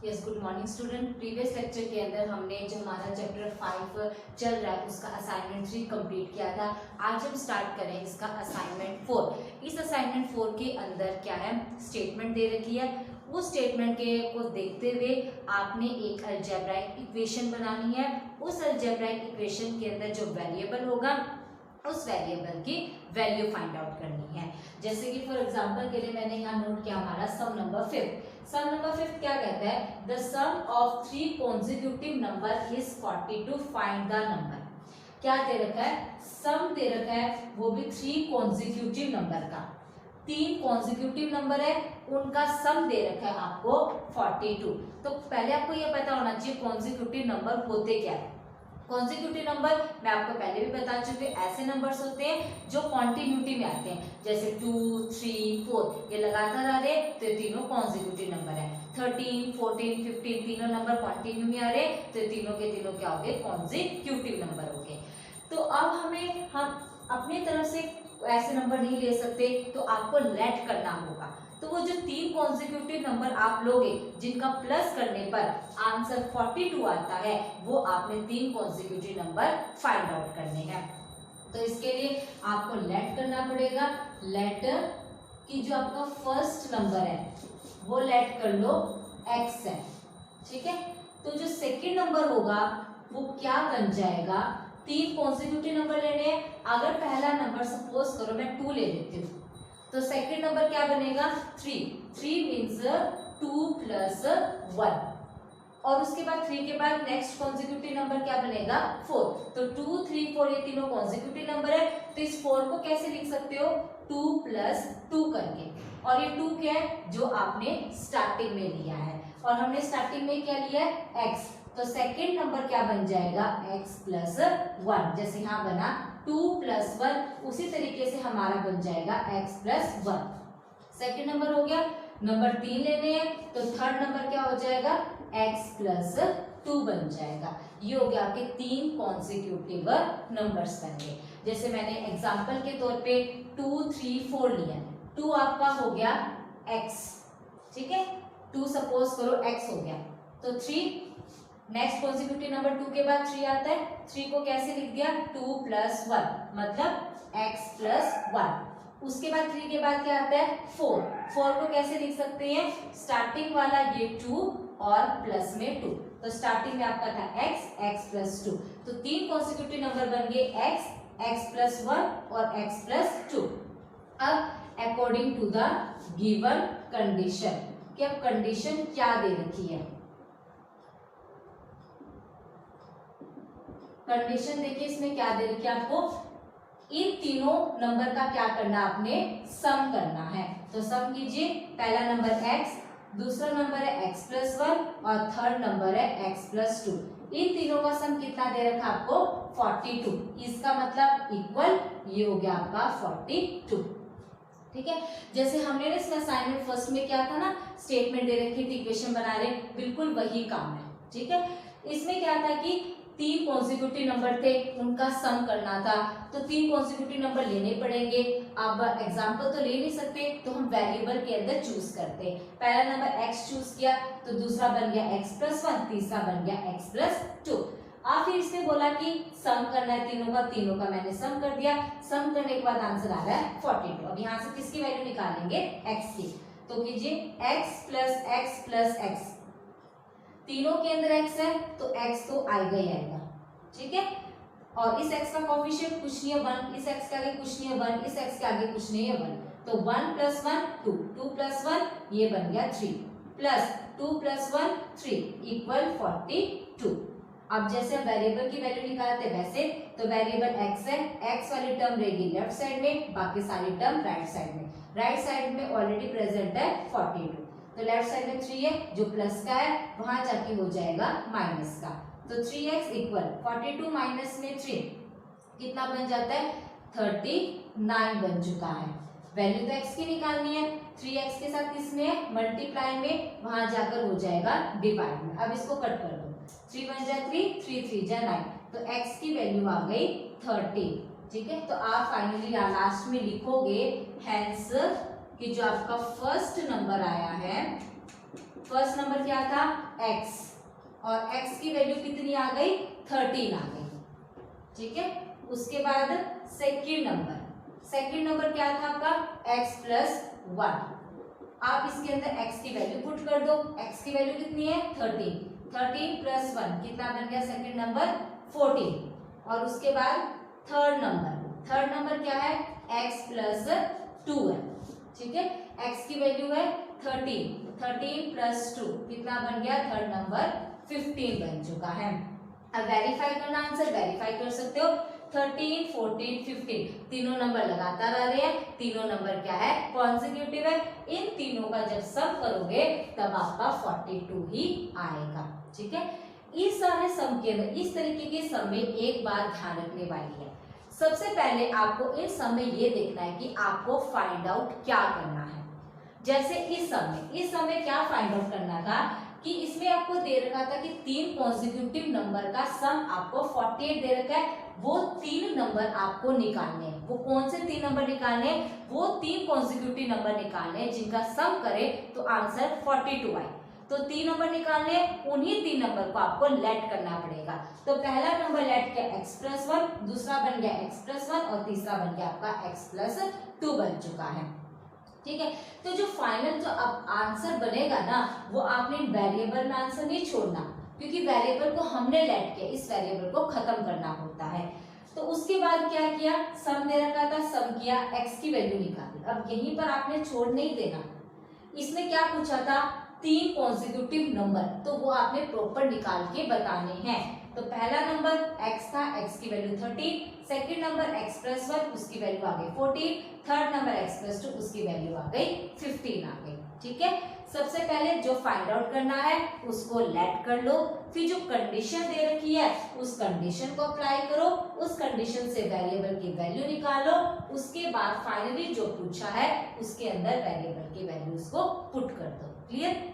Yes, good morning student. Previous lecture के अंदर हमने जो हमारा चैप्टर 5 चल रहा है उसका असाइनमेंट 3 कंप्लीट किया था। आज हम स्टार्ट करें इसका असाइनमेंट 4। इस असाइनमेंट 4 के अंदर क्या है, स्टेटमेंट दे रखी है। उस स्टेटमेंट के को देखते हुए आपने एक अलजेब्राइक इक्वेशन बनानी है। उस अलजेब्राइक इक्वेशन के अंदर जो वेरिएबल होगा उस वेरिएबल की वैल्यू फाइंड आउट करनी है। जैसे कि फॉर एग्जांपल के लिए मैंने यहाँ नोट किया हमारा सम नंबर 5। सम नंबर 5 क्या कहता है, the sum of 3 consecutive number is 42, find the number. क्या दे रखा है, सम दे रखा है, वो भी 3 कॉन्जिक्यूटिव नंबर का। 3 कॉन्जिक्यूटिव नंबर है, उनका सम दे रखा है आपको 42। तो पहले आपको ये पता होना चाहिए कॉन्जिक्यूटिव नंबर होते क्या है। कॉन्जिक्यूटिव नंबर मैं आपको पहले भी बता चुकी हूँ, ऐसे नंबर्स होते हैं जो कॉन्टिन्यूटी में आते हैं। जैसे 2, 3, 4 ये लगातार आ रहे तो ये तीनों कॉन्जिक्यूटिव नंबर है। 13, 14, 15 तीनों नंबर कंटिन्यू में आ रहे तो ये तीनों के तीनों क्या हो गए, कॉन्जिक्यूटिव नंबर हो गए। तो अब हम अपनी तरफ से ऐसे नंबर नहीं ले सकते, तो आपको लेट करना होगा। तो वो जो 3 कॉन्जिक्यूटिव नंबर आप लोगे जिनका प्लस करने पर आंसर 42 आता है, वो आपने 3 कॉन्जिक्यूटिव नंबर फाइंड आउट करने हैं। तो इसके लिए आपको लेट करना पड़ेगा। लेट की जो आपका फर्स्ट नंबर है वो लेट कर लो x है, ठीक है। तो जो सेकंड नंबर होगा वो क्या बन जाएगा, 3 कॉन्जिक्यूटिव नंबर लेने हैं। अगर पहला नंबर सपोज करो मैं 2 ले लेती हूँ, तो सेकंड नंबर क्या बनेगा 3 मीन्स 2 प्लस 1, और उसके बाद 3 के बाद नेक्स्ट कॉन्जिक्यूटिव नंबर क्या बनेगा 4। तो 2, 3, 4 ये तीनों कॉन्जिक्यूटिव नंबर है। तो इस 4 को कैसे लिख सकते हो, 2 प्लस 2 करके। और ये 2 क्या है, जो आपने स्टार्टिंग में लिया है, और हमने स्टार्टिंग में क्या लिया है x। तो सेकेंड नंबर क्या बन जाएगा x प्लस 1। जैसे यहाँ बना 2 प्लस 1, उसी तरीके से हमारा बन जाएगा x प्लस 1। सेकेंड नंबर हो गया। नंबर 3 लेने हैं, तो थर्ड नंबर क्या हो जाएगा, x प्लस 2 बन जाएगा। ये हो गया आपके 3 कॉन्जिक्यूटिव नंबर्स बन गए। जैसे मैंने एग्जांपल के तौर पे 2, 3, 4 लिया। 2 आपका हो गया x, ठीक है। 2 सपोज करो x हो गया, तो 3 नेक्स्ट कॉन्जिक्यूटिव नंबर 2 के बाद 3 आता है। 3 को कैसे लिख दिया, 2 प्लस 1 मतलब x प्लस 1। उसके बाद 3 के बाद क्या आता है 4 को कैसे लिख सकते हैं, स्टार्टिंग वाला ये 2 और प्लस में 2। तो स्टार्टिंग में आपका था x प्लस 2। तो 3 कॉन्जिक्यूटिव नंबर बन गए x प्लस 1 और x प्लस 2। अब according to the given condition, कि अब कंडीशन क्या दे रखी है। कंडीशन देखिए इसमें क्या दे रखी है आपको, इन तीनों नंबर का क्या करना, आपने सम करना है। तो सम कीजिए, पहला नंबर x, दूसरा नंबर है x प्लस 1 और थर्ड नंबर है x प्लस 2। इन तीनों का सम कितना दे रखा आपको 42। इसका मतलब इक्वल, ये हो गया आपका 42, ठीक है। जैसे हमने ना इसमें असाइनमेंट फर्स्ट में क्या था ना, स्टेटमेंट दे रखी थी, इक्वेशन बना रहे, बिल्कुल वही काम है, ठीक है। इसमें क्या था कि 3 कॉन्जिक्यूटिव नंबर थे, उनका सम करना था। तो 3 कॉन्जिक्यूटिव नंबर लेने पड़ेंगे। अब एग्जांपल तो ले नहीं सकते, तो हम वेरिएबल के अंदर चूज करते हैं। पहला नंबर x चूज किया, तो दूसरा बन गया x प्लस 1, तीसरा बन गया x प्लस 2। अब फिर इसने बोला कि सम करना है तीनों का मैंने सम कर दिया। सम करने के बाद आंसर आ रहा है 42। अब यहाँ से किसकी वैल्यू निकालेंगे, x की। तो कीजिए x plus x plus x, तीनों के अंदर x है तो x तो आएगा ही आएगा, ठीक है। और इस x का कोएफिशिएंट कुछ नहीं है 1, इस x के आगे कुछ नहीं है 1, इस x के आगे कुछ नहीं है 1। तो 1 प्लस 1 2, 2 प्लस 1 ये बन गया 3, प्लस 2 प्लस 1 3 इक्वल 42। अब जैसे हम वेरिएबल की वैल्यू निकालते हैं वैसे, तो वेरिएबल x है, x वाली टर्म रहेगी लेफ्ट साइड में, बाकी सारी टर्म राइट साइड में। राइट साइड में ऑलरेडी प्रेजेंट है 42, तो लेफ्ट साइड में 3 है, जो प्लस का है वहां जाके हो जाएगा माइनस का। तो 3x इक्वल 42 माइनस में 3 कितना बन जाता है, 39 बन चुका है। वैल्यू तो x की निकालनी है, 3x के साथ इसमें मल्टीप्लाई में वहां जाकर हो जाएगा डिवाइड में। अब इसको कट कर दो, 3 बन जाए 3, 3 3 जा 9, तो x की वैल्यू आ गई 30, ठीक है। तो आप फाइनली लास्ट में लिखोगे हैंस कि जो आपका फर्स्ट नंबर आया है फर्स्ट नंबर क्या था x, और x की वैल्यू कितनी आ गई 13 आ गई, ठीक है। उसके बाद सेकंड नंबर क्या था आपका x प्लस 1। आप इसके अंदर x की वैल्यू पुट कर दो, x की वैल्यू कितनी है 13 प्लस 1 कितना बन गया सेकंड नंबर 14। और उसके बाद थर्ड नंबर क्या है x प्लस 2 है, ठीक है। x की वैल्यू है 13 प्लस 2 कितना बन गया थर्ड नंबर 15 बन चुका है। अब वेरीफाई करना, आंसर वेरीफाई कर सकते हो। 13, 14, 15 तीनों नंबर लगातार आ रहे हैं, तीनों नंबर क्या है कॉन्सेक्यूटिव है। इन तीनों का जब सम करोगे तब आपका 42 ही आएगा, ठीक है। इस सारे सम के अंदर इस तरीके के सम में एक बात ध्यान रखने वाली है। सबसे पहले आपको इस सम में ये देखना है कि आपको फाइंड आउट क्या करना है। जैसे इस सम में क्या फाइंड आउट करना था कि इसमें आपको दे रखा था कि 3 कॉन्सेक्यूटिव नंबर का सम आपको 48 दे रखा है, वो 3 नंबर आपको निकालने हैं। वो कौन से 3 नंबर निकालने हैं? वो 3 कॉन्सेक्यूटिव नंबर निकालने हैं जिनका सम करे तो आंसर 42 आए। तो 3 नंबर निकालने हैं, उन्हीं 3 नंबर को आपको लेट करना पड़ेगा। तो पहला नंबर लेट किया x प्लस 1, दूसरा बन गया x प्लस 1 और तीसरा बन गया आपका x प्लस 2 बन चुका है, ठीक है। तो जो फाइनल जो अब आंसर बनेगा ना वो आपने वेरिएबल में आंसर नहीं छोड़ना, क्योंकि वेरिएबल को हमने लेट किया, इस वेरिएबल को खत्म करना होता है। तो उसके बाद क्या किया, सम दे रखा था, सम किया, x की वैल्यू निकाली। अब यहीं पर आपने छोड़ नहीं देना। इसने क्या पूछा था 3 कॉन्सेक्यूटिव नंबर, तो वो आपने प्रॉपर निकाल के बताने हैं। तो पहला नंबर x था, x की value 13, second number x plus 1 उसकी वैल्यू आ गई 14, थर्ड नंबर x प्लस 2 उसकी वैल्यू आ गई 15 आ गई, ठीक है। सबसे पहले जो फाइंड आउट करना है उसको लेट कर लो, फिर जो कंडीशन दे रखी है उस कंडीशन को अप्लाई करो, उस कंडीशन से वेरिएबल की वैल्यू निकालो, उसके बाद फाइनली जो पूछा है उसके अंदर वेरिएबल की वैल्यूज को पुट कर दो। क्लियर?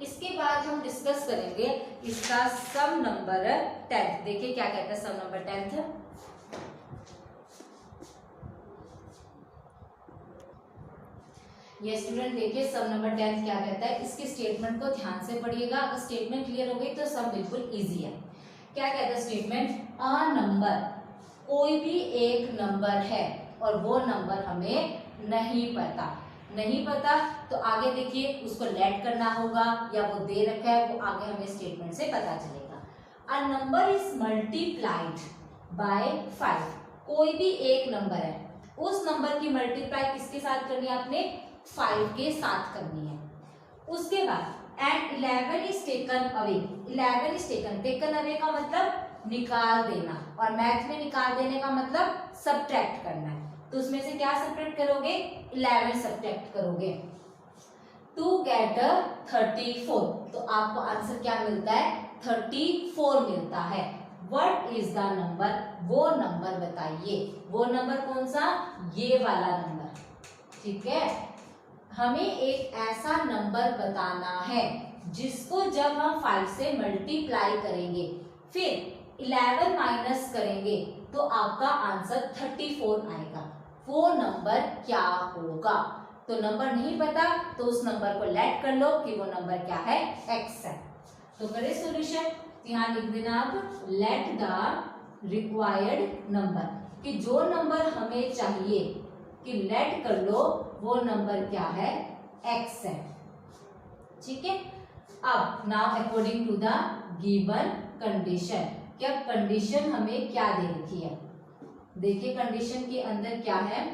इसके बाद हम डिस्कस करेंगे इसका सम नंबर 10। देखिए क्या कहता है सम नंबर 10। ये स्टूडेंट देखिए सम नंबर 10 क्या कहता है, इसके स्टेटमेंट को ध्यान से पढ़िएगा। अगर स्टेटमेंट क्लियर हो गई तो सम बिल्कुल इजी है। क्या कहता है स्टेटमेंट, अ नंबर कोई भी एक नंबर है और वो नंबर हमें नहीं पता तो आगे देखिए उसको लेट करना होगा या वो दे रखा है, वो आगे हमें स्टेटमेंट से पता चलेगा। A number is multiplied by 5, कोई भी एक नंबर है, उस नंबर की मल्टीप्लाई किसके साथ करनी है आपने 5 के साथ करनी है। उसके बाद and 11 is taken away, 11 is taken away का मतलब निकाल देना, और मैथ में निकाल देने का मतलब सब्ट्रैक्ट करना है। तो उसमें से क्या सब्ट्रैक्ट करोगे 11 सब्ट्रैक्ट करोगे टू गेट 34, तो आपको आंसर क्या मिलता है 34 मिलता है। व्हाट इज द नंबर, वो नंबर बताइए, वो नंबर कौन सा, ये वाला नंबर, ठीक है। हमें एक ऐसा नंबर बताना है जिसको जब हम 5 से मल्टीप्लाई करेंगे फिर 11 माइनस करेंगे तो आपका आंसर 34 आएगा। वो नंबर क्या होगा? तो नंबर नहीं पता तो उस नंबर को लेट कर लो कि वो नंबर क्या है x है। तो करें सॉल्यूशन, यहाँ लिख देना आप लेट द रिक्वायर्ड नंबर, कि जो नंबर हमें चाहिए कि लेट कर लो वो नंबर क्या है x है, ठीक है। अब now according to the given condition, क्या कंडीशन हमें क्या दे रखी है, देखिए कंडीशन के अंदर क्या है।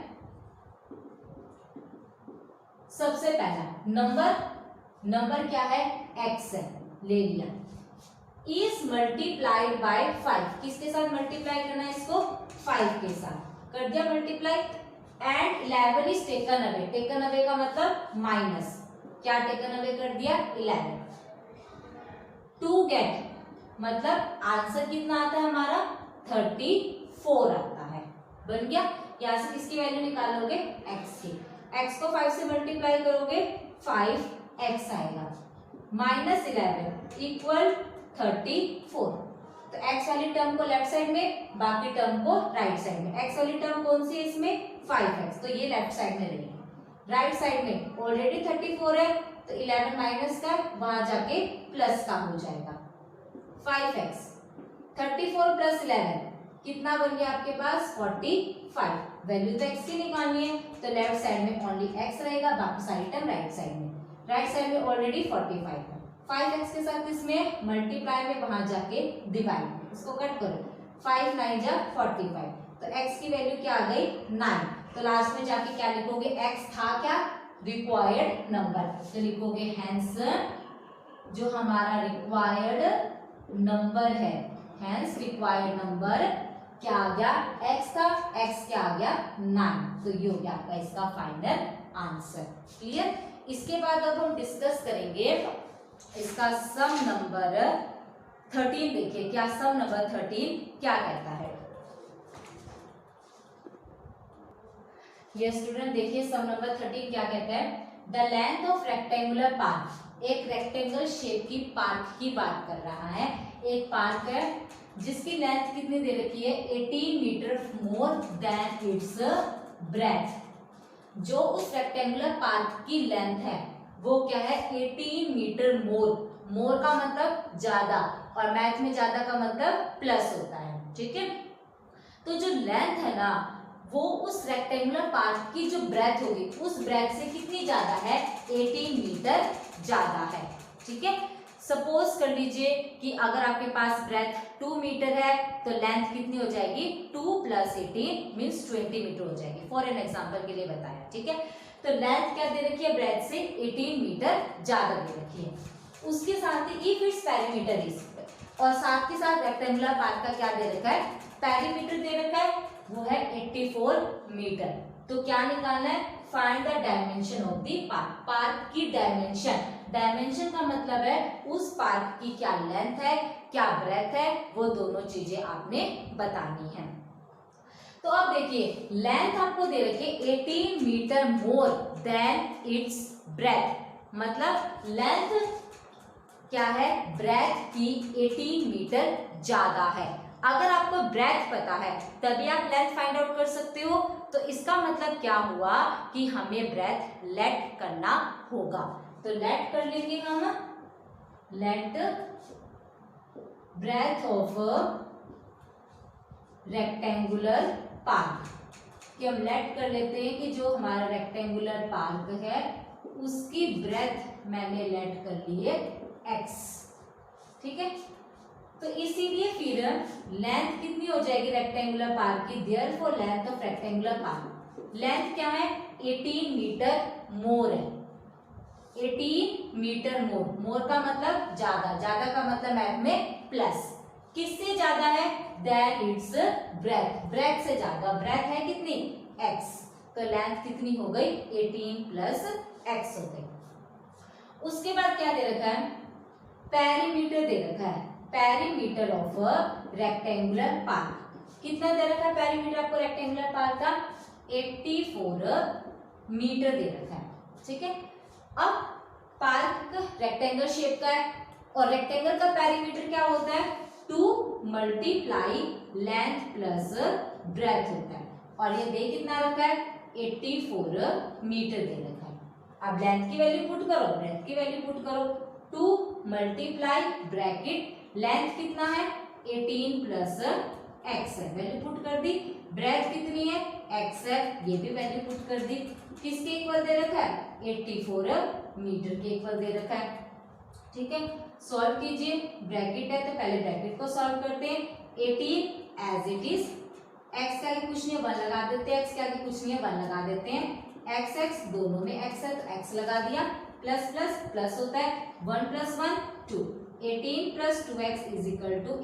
सबसे पहला नंबर क्या है x है, ले लिया। इज मल्टीप्लाइड बाय 5, किसके साथ मल्टीप्लाई करना है इसको 5 के साथ, कर दिया multiply. And 11 is taken away का मतलब माइनस, क्या टेकन अवे कर दिया 11। टू गेट मतलब आंसर कितना आता है हमारा 34 आता है, बन गया। यहां से किसकी वैल्यू निकालोगे x की, x को 5 से मल्टीप्लाई करोगे 5x आएगा, माइनस 11 इक्वल 34। तो x वाली टर्म को लेफ्ट साइड में, बाकी टर्म को राइट साइड में। x वाली टर्म कौन सी है इसमें 5x, तो ये लेफ्ट साइड में रहेगी। राइट साइड में ऑलरेडी 34 है तो 11 माइनस का वहां जाके प्लस का हो जाएगा 5x। 34 प्लस 11 कितना बन गया आपके पास 45। वैल्यू तो x की निकालनी है तो लेफ्ट साइड में ओनली x रहेगा, बाकी सारी टर्म राइट साइड में। राइट साइड में ऑलरेडी 45 है, 5x के साथ इसमें मल्टीप्लाई में वहां जाके डिवाइड, इसको कट करो 5 9 जा 45 तो x की वैल्यू क्या आ गई 9। तो लास्ट में जाके क्या लिखोगे, x था क्या रिक्वायर्ड नंबर, तो लिखोगे हेंस जो हमारा रिक्वायर्ड नंबर है, हेंस रिक्वायर्ड नंबर क्या आ गया x था, x क्या आ गया 9। तो ये हो गया आपका इसका फाइनल आंसर। क्लियर। इसके बाद अब हम डिस्कस करेंगे इसका सम नंबर 13। देखिए क्या सम नंबर 13 क्या कहता है। ये स्टूडेंट देखिए सम नंबर 13 क्या कहता है, the length of rectangular park, एक रेक्टेंगल शेप की पार्क की बात कर रहा है। एक पार्क है जिसकी लेंथ कितनी दे रखी है 18 metre more than its breadth. जो उस रेक्टेंगुलर पार्क की लेंथ है वो क्या है 18 मीटर मोर, मोर का मतलब ज्यादा और मैथ में ज्यादा का मतलब प्लस होता है, ठीक है। तो जो लेंथ है ना वो उस रेक्टेंगुलर पार्क की जो ब्रेथ होगी उस ब्रेथ से कितनी ज्यादा है 18 मीटर ज्यादा है, ठीक है। सपोज कर लीजिए कि अगर आपके पास ब्रेथ 2 मीटर है तो लेंथ कितनी हो जाएगी 2 + 18 मीन्स 20 मीटर हो जाएगी। फॉर एन एग्जांपल के लिए बताया, ठीक है। तो लेंथ क्या दे रखी है ब्रेथ से 18 मीटर ज्यादा दे रखी है। उसके साथ ही इफ इट्स पेरीमीटर इज, और साथ के साथ रेक्टेंगुलर पार्क का क्या दे रखा है पेरीमीटर दे रखा है वो है 84 मीटर। तो क्या निकालना है, find the dimension of the park, park की डायमेंशन। डायमेंशन का मतलब है उस पार्क की क्या लेंथ है क्या ब्रेथ है, वो दोनों चीजें आपने बतानी है। तो अब देखिए लेंथ आपको दे रखी है 18 metre more than its breadth, मतलब लेंथ क्या है ब्रेथ की 18 मीटर ज्यादा है। अगर आपको ब्रेथ पता है तभी आप लेंथ फाइंड आउट कर सकते हो। तो इसका मतलब क्या हुआ कि हमें ब्रेथ लेट करना होगा। तो लेट कर लेंगे हम, let breadth of rectangular park, कि हम लेट कर लेते हैं कि जो हमारा रेक्टेंगुलर पार्क है उसकी ब्रेथ मैंने लेट कर ली है x, ठीक है। तो इसीलिए फिर लेंथ कितनी हो जाएगी रेक्टेंगुलर पार्क की, therefore length of rectangular park, length क्या है 18 मीटर मोर है, 18 मीटर मोर, मोर का मतलब ज्यादा, ज्यादा का मतलब मैथ में प्लस, किससे ज्यादा है देन इट्स ब्रेथ, ब्रेथ से ज्यादा, ब्रेथ है कितनी x, तो लेंथ कितनी हो गई 18 + x हो गई। उसके बाद क्या दे रखा है पेरीमीटर दे रखा है, पेरीमीटर ऑफ रेक्टेंगुलर पार्क, कितना दे रखा है पेरीमीटर आपको रेक्टेंगुलर पार्क का 84 मीटर दे रखा है, ठीक है। अब पार्क रेक्टेंगल शेप का है और रेक्टेंगल का पेरीमीटर क्या होता है 2 × लेंथ प्लस ब्रेथ होता है, और ये दे कितना रखा है 84 मीटर दे रखा है। अब लेंथ की वैल्यू पुट करो, ब्रेथ की वैल्यू पुट करो, 2 × ब्रैकेट लेंथ कितना है 18 + x है, वैल्यू पुट कर दी, ब्रेथ कितनी है x है, ये भी वैल्यू पुट कर दी, किसके इक्वल दे रखा है 84 मीटर के इक्वल दे रखा है, ठीक है। सॉल्व कीजिए, ब्रैकेट है तो पहले ब्रैकेट को सॉल्व करते हैं, 18 एज इट इज, x के आगे कुछ नहीं है 1 लगा देते हैं, x के आगे कुछ नहीं है 1 लगा देते हैं, x दोनों में x है तो x लगा दिया, प्लस प्लस प्लस होता है 1 + 1 2, 18 + 2x =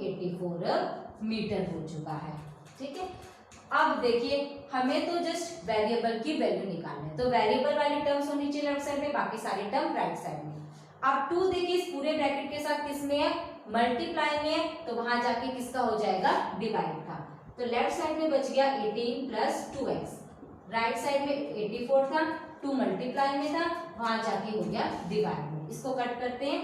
84 मीटर हो चुका है, ठीक है। अब देखिए हमें तो जस्ट वेरिएबल की वैल्यू निकालना है, तो वेरिएबल वाली टर्म्स होनी चाहिए लेफ्ट साइड में, बाकी सारी टर्म राइट साइड में। अब 2 देखिए इस पूरे ब्रैकेट के साथ किस में है मल्टीप्लाई में है, तो वहां जाके किसका हो जाएगा डिवाइड का, तो लेफ्ट साइड में बच गया 18 + 2x, राइट साइड में 84 था 2 मल्टीप्लाई में था, वहां जाके हो गया डिवाइड में। इसको कट करते हैं,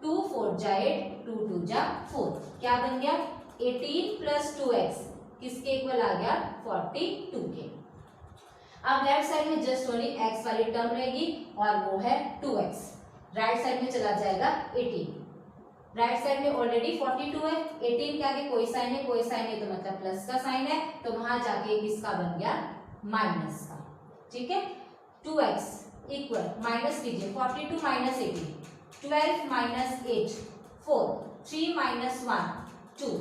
2 4 जा 8, 2 2 जा 4, क्या बन गया 18 + 2x किसके इक्वल आ गया 42 के। अब लेफ्ट साइड में जस्ट ओनली x वाली टर्म रहेगी और वो है 2x। राइट साइड में चला जाएगा 18। राइट साइड में ऑलरेडी 42 है, 18 के आगे कोई साइन है, कोई साइन है तो मतलब प्लस का साइन है, तो वहां जाके किसका बन गया, माइनस का। ठीक है, 2x इक्वल माइनस कीजिए 42 माइनस 18, 12 माइनस 8 4, 3 माइनस 1 2।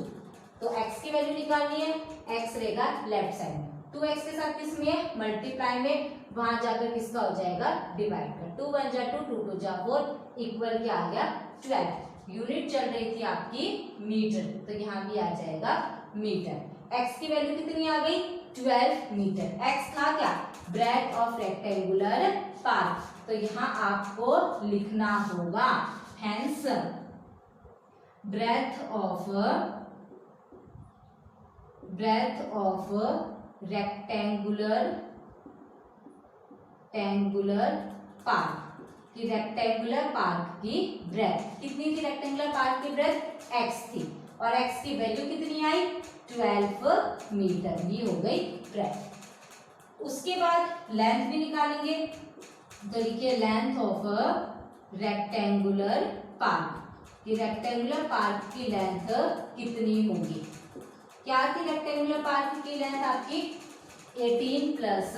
तो x की वैल्यू निकालनी है, x रहेगा लेफ्ट साइड में, 2x के साथ किसमें है, मल्टीप्लाई में, वहां जाकर किसका हो जाएगा, डिवाइड कर, 2 1 जा 2, 2 2 जा 4 इक्वल क्या आ गया 12। यूनिट चल रही थी आपकी मीटर, तो यहाँ भी आ जाएगा मीटर। x की वैल्यू कितनी आ गई, 12 मीटर। x था क्या, ब्रेथ ऑफ रेक्टेंगुलर पार्क, तो यहाँ आपको लिखना होगा hence breadth of rectangular park कि रेक्टेंगुलर पार्क की ब्रेथ कितनी थी, रेक्टेंगुलर पार्क की ब्रेथ x थी और x की वैल्यू कितनी आई 12 मीटर, ये हो गई ब्रेथ। उसके बाद लेंथ भी निकालेंगे, तो लिखिए लेंथ ऑफ रेक्टेंगुलर पार्क कि रेक्टेंगुलर पार्क की लेंथ कितनी होगी। क्या थी रेक्टेंगुलर पार्क की लेंथ आपकी 18 प्लस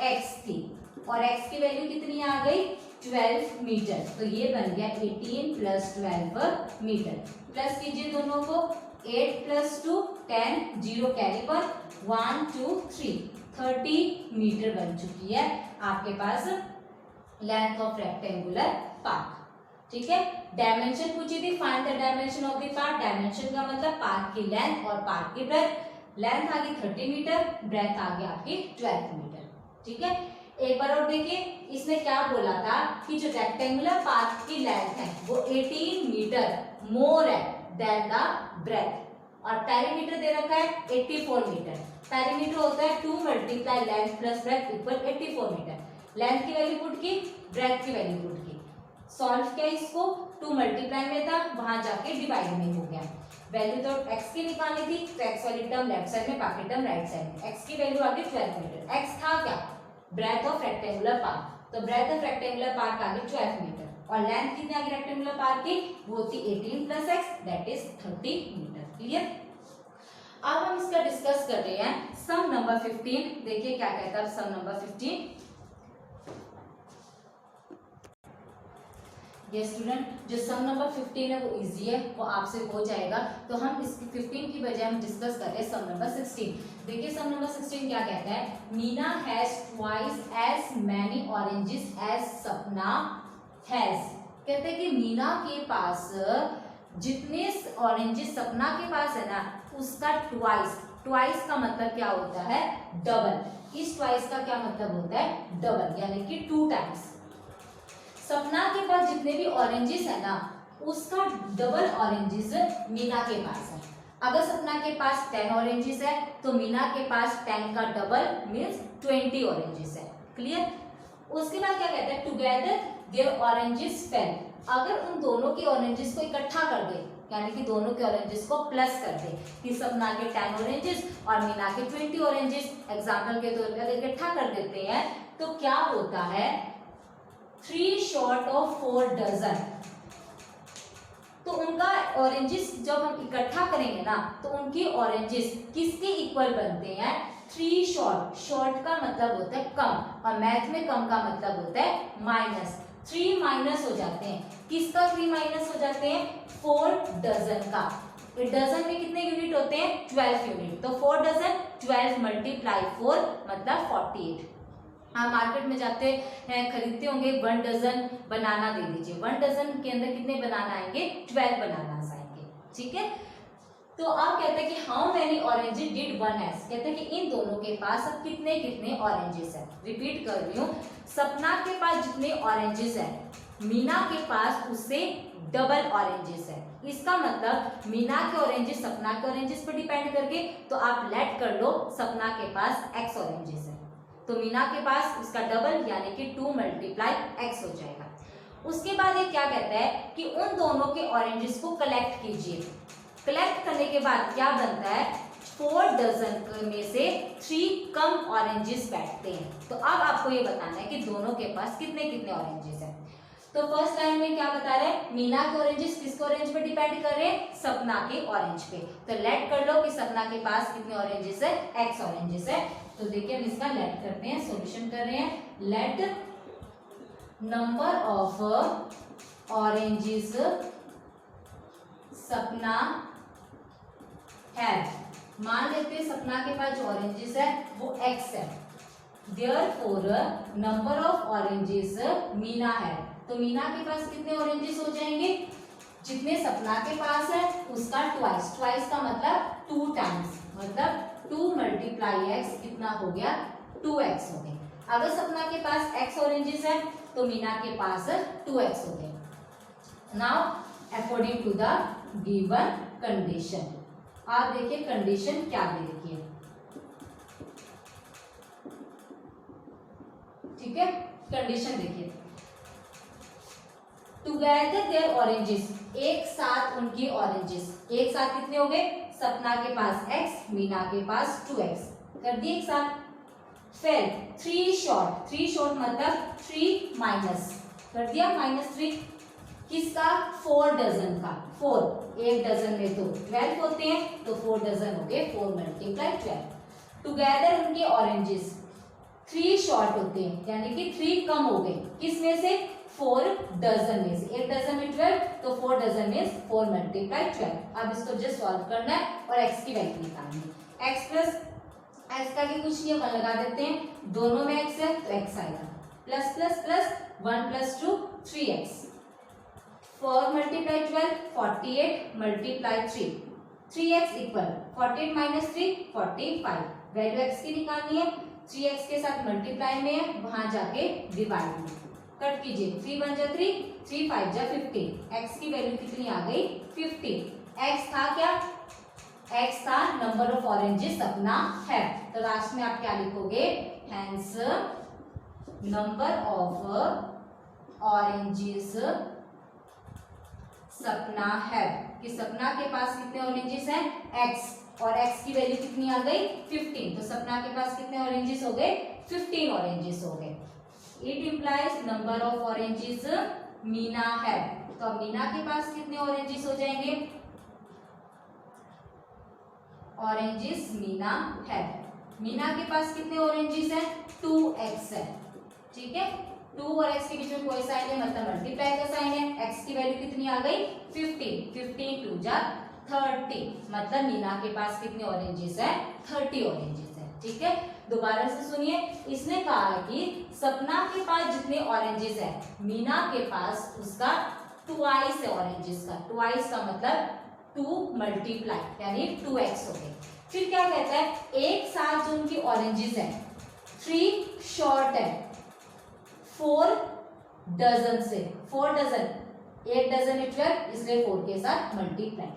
x थी और x की वैल्यू कितनी आ गई 12 मीटर, तो ये बन गया 18 प्लस 12 मीटर। प्लस कीजिए दोनों को, 8 प्लस 2 10, 0 कैरी पर 1 2 3, 30 मीटर बन चुकी है आपके पास लेंथ ऑफ रेक्टेंगुलर पार्क। ठीक है, डायमेंशन पूछी थी, find the dimension of the park. Dimension का मतलब पार्क की लेंथ और पार्क की ब्रेथ। लेंथ आ गई 30 मीटर, ब्रेथ आ गई आपकी 12 मीटर। ठीक है, एक बार और देखिए, इसने क्या बोला था कि जो रेक्टेंगुलर पार्क की लेंथ है वो 18 मीटर मोर है देन द ब्रेथ और पेरीमीटर दे रखा है 84 मीटर। पेरीमीटर होता है 2 multiply length plus breadth equal 84 metre. Length की वैल्यू पुट की, ब्रेथ की वैल्यू पुट की, सॉल्व किया इसको, 2 मल्टीप्लाई में था, वहां जाके डिवाइड में हो गया। वैल्यू तो x की निकालनी थी, तो x वाली टर्म लेफ्ट साइड में, बाकी टर्म राइट साइड में। x की वैल्यू आ गई 12 मीटर। x था क्या, ब्रेथ ऑफ रेक्टेंगुलर पार्क, तो ब्रेथ ऑफ रेक्टेंगुलर पार्क आ गई 12 मीटर और लेंथ कितनी आ गई रेक्टेंगुलर पार्क की, वो थी 18 plus x that is 30 metre. Clear. अब हम इसका डिस्कस कर रहे हैं सम नंबर 15। देखिए क्या कहता है सम नंबर 15। ये स्टूडेंट जो सम नंबर 15 है वो इजी है, वो आपसे हो जाएगा, तो हम इस 15 की बजाय हम डिस्कस कर रहे हैं सम नंबर 16। देखिए सम नंबर 16 क्या कहता है, Meena has twice as many oranges as Sapna has. कहते हैं कि मीना के पास जितने ऑरेंजेस सपना के पास है ना, उसका ट्वाइस, ट्वाइस का मतलब क्या होता है, डबल। इस ट्वाइस का क्या मतलब होता है, डबल, यानी कि 2 टाइम्स। सपना के पास जितने भी ऑरेंजेस है ना, उसका डबल ऑरेंजेस मीना के पास है। अगर सपना के पास 10 ऑरेंजेस है तो मीना के पास 10 का डबल मीन्स 20 ऑरेंजेस है। क्लियर। उसके बाद क्या कहते हैं, टुगेदर देयर ऑरेंजेस फेल। अगर उन दोनों के ऑरेंजेस को इकट्ठा कर दे, यानी कि दोनों के ऑरेंजेस को प्लस कर दे, कि सपना के 10 ऑरेंजेस और मीना के 20 ऑरेंजेस एग्जाम्पल के तौर पर इकट्ठा कर देते हैं, तो क्या होता है, 3 शॉर्ट ऑफ 4 डजन। तो उनका ऑरेंजेस जब हम इकट्ठा करेंगे ना, तो उनके ऑरेंजेस किसके इक्वल बनते हैं, 3 शॉर्ट। शॉर्ट का मतलब होता है कम और मैथ में कम का मतलब होता है माइनस। 3 माइनस हो जाते हैं, किसका 3 माइनस हो जाते हैं, 4 डजन का। डजन में कितने यूनिट होते हैं, 12 यूनिट, तो 4 डजन 12 मल्टीप्लाई 4 मतलब 48। हाँ, मार्केट में जाते हैं खरीदते होंगे, 1 डजन बनाना दे दीजिए, 1 डजन के अंदर कितने बनाना आएंगे, 12 बनाना आएंगे। ठीक है, तो आप कहते हैं कि how many oranges did one has. कहते हैं कि इन दोनों के पास अब कितने कितने ऑरेंजेस है। रिपीट कर रही हूँ, सपना के पास जितने ऑरेंजेस है, मीना के पास उससे डबल ऑरेंजेस है। इसका मतलब मीना के ऑरेंजेस सपना के ऑरेंजेस पर डिपेंड करके, तो आप लेट कर लो सपना के पास x ऑरेंजेस है, तो मीना के पास उसका डबल यानी कि 2 मल्टीप्लाई x हो जाएगा। उसके बाद ये क्या कहता है कि उन दोनों के ऑरेंजेस को कलेक्ट कीजिए। कलेक्ट करने के बाद क्या बनता है, 4 डजन में से 3 कम ऑरेंजेस बैठते हैं। तो अब आपको ये बताना है कि दोनों के पास कितने कितने ऑरेंजेस हैं। तो फर्स्ट लाइन में क्या बता रहे हैं, मीना के ऑरेंजेस किसके ऑरेंज पे डिपेंड कर रहे हैं, सपना के ऑरेंज पे। तो लेट कर लो कि सपना के पास कितने ऑरेंजेस है, x ऑरेंजेस है। तो देखिए हम इसका लेट करते हैं, सॉल्यूशन कर रहे हैं। लेट नंबर ऑफ ऑरेंजेस सपना है, मान लेते हैं सपना के पास जो ऑरेंजेस है वो x है। Therefore number of oranges Meena है, तो मीना के पास कितने ऑरेंजेस हो जाएंगे, जितने सपना के पास है उसका ट्वाइस। ट्वाइस का मतलब 2 टाइम्स, मतलब 2 × x कितना हो गया, 2x हो गया। अगर सपना के पास x ऑरेंजेस है तो मीना के पास 2x हो गया। Now according to the given condition, आप देखिए कंडीशन क्या दे रखी है, ठीक है। कंडीशन देखिए, टुगेदर देयर ऑरेंजेस, एक साथ उनकी ऑरेंजेस, एक साथ कितने हो गए, सपना के पास x, मीना के पास 2x कर दिए एक साथ। फिर 3 शॉर्ट, 3 शॉर्ट मतलब 3 माइनस कर दिया, -3 किसका, 4 डजन का। 4 एक डजन में तो 12 होते हैं, तो 4 डजन हो गए, 4 × 12। टुगेदर उनके ऑरेंजेस 3 शॉर्ट होते हैं, यानी कि 3 कम हो गए, किस में से, 4 डजन में से। एक डजन में 12, तो 4 डजन में 4 × 12। अब इसको जस्ट सॉल्व करना है और x की वैल्यू निकालनी है। x प्लस x का भी कुछ नहीं, अपन लगा देते हैं, दोनों में x है तो x आएगा, plus plus plus 1 + 2 3x, 4 × 12 48 × 3, 3x equal 48 - 3 45। Value x की निकालनी है, 3x के साथ मल्टीप्लाई में है, वहां जाके डिवाइड में कट कीजिए, 3 × 1 = 3, 3 × 5 = 15। x की वैल्यू कितनी आ गई, 15। x था क्या, x था नंबर ऑफ ऑरेंजेस सपना है, तो लास्ट में आप क्या लिखोगे, हेंस नंबर ऑफ ऑरेंजेस सपना है, कि सपना के पास कितने ऑरेंजेस हैं, x, और x की वैल्यू कितनी आ गई, 15। तो सपना के पास कितने ऑरेंजेस हो गए, 15 ऑरेंजेस हो गए। It implies number of oranges Meena है, तो अब मीना के पास कितने ऑरेंजेस हो जाएंगे, ऑरेंजेस मीना है, मीना के पास कितने ऑरेंजेस हैं, 2x है, ठीक है। 2 और x के बीच में कोई साइन है, मतलब मल्टीप्लाई का साइन है। x की वैल्यू कितनी आ गई, 15, 15 × 2 = 30, मतलब मीना के पास कितने ऑरेंजेस है, 30 ऑरेंजेस है, ठीक है। दोबारा से सुनिए, इसने कहा कि सपना के पास जितने ऑरेंजेस है, मीना के पास उसका ट्वाइस है ऑरेंजेस का। ट्वाइस का मतलब 2 × यानी 2x हो गए। फिर क्या कहता है, एक साथ जो उनकी ऑरेंजेस है 3 शॉर्ट है 4 डजन से, 4 डजन, एक डजन में 12, इसलिए 4 के साथ मल्टीप्लाई।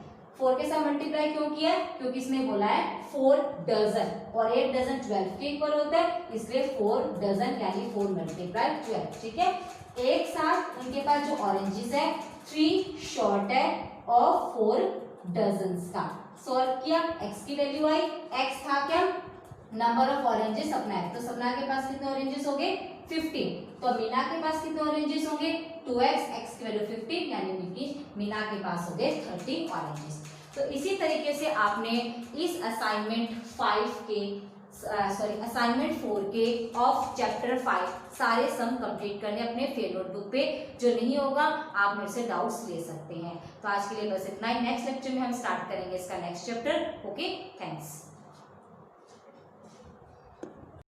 4 के साथ मल्टीप्लाई क्यों किया, क्योंकि इसमें बोला है 4 डजन, और एक डजन 12 के इक्वल होता है, इसलिए 4 डजन यानी 4 × 12, ठीक है। एक साथ उनके पास जो ऑरेंजेस है 3 शॉर्ट है और 4 डजन का। सॉल्व किया, x की वैल्यू आई, x था क्या, नंबर ऑफ ऑरेंजेस सपना है, तो सपना के पास कितने ऑरेंजेस हो गए, 15। तो मीना के पास कितने ऑरेंजेस होंगे, 2x, x की वैल्यू 15, यानी मीना के पास हो गए 30 ऑरेंजेस। तो इसी तरीके से आपने इस असाइनमेंट 4 के ऑफ चैप्टर 5 सारे सम कंप्लीट करने अपने फेयर नोटबुक पे। जो नहीं होगा आप मेरे से डाउट्स ले सकते हैं। तो आज के लिए बस इतना ही, नेक्स्ट लेक्चर में हम स्टार्ट करेंगे इसका नेक्स्ट चैप्टर। Okay, thanks.